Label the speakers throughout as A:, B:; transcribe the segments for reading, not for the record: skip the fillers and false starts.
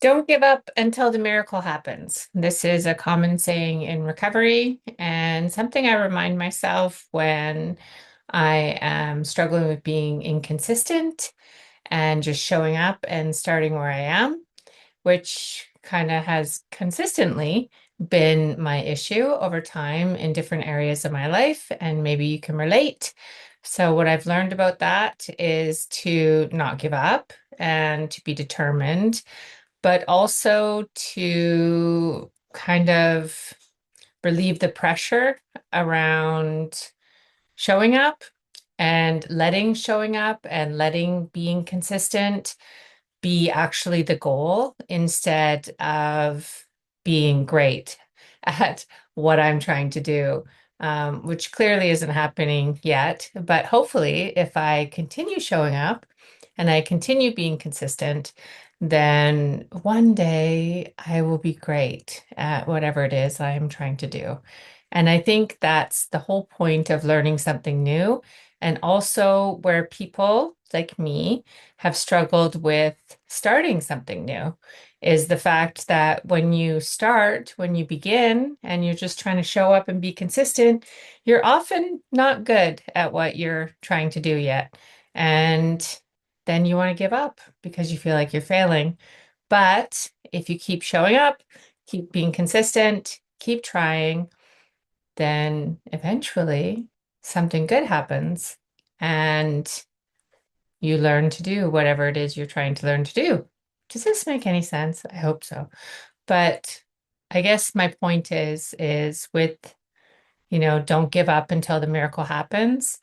A: Don't give up until the miracle happens. This is a common saying in recovery and something I remind myself when I am struggling with being inconsistent and just showing up and starting where I am, which kind of has consistently been my issue over time in different areas of my life. And maybe you can relate. So, what I've learned about that is to not give up and to be determined, but also to kind of relieve the pressure around showing up and letting showing up and letting being consistent be actually the goal instead of being great at what I'm trying to do, which clearly isn't happening yet. But hopefully, if I continue showing up and I continue being consistent, then one day I will be great at whatever it is I'm trying to do. And I think that's the whole point of learning something new. And also where people like me have struggled with starting something new is the fact that when you start, when you begin, and you're just trying to show up and be consistent, you're often not good at what you're trying to do yet. And then you want to give up because you feel like you're failing. But if you keep showing up, keep being consistent, keep trying, then eventually something good happens. And you learn to do whatever it is you're trying to learn to do. Does this make any sense? I hope so. But I guess my point is with, don't give up until the miracle happens.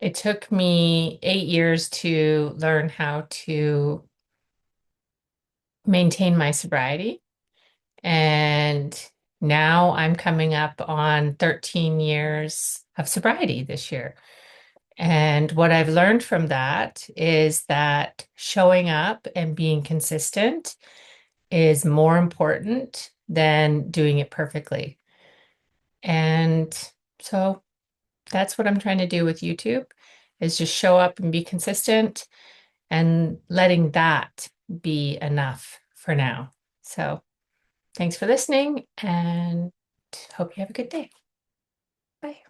A: It took me 8 years to learn how to maintain my sobriety. And now I'm coming up on 13 years of sobriety this year. And what I've learned from that is that showing up and being consistent is more important than doing it perfectly. And so that's what I'm trying to do with YouTube is just show up and be consistent and letting that be enough for now. So thanks for listening and hope you have a good day. Bye.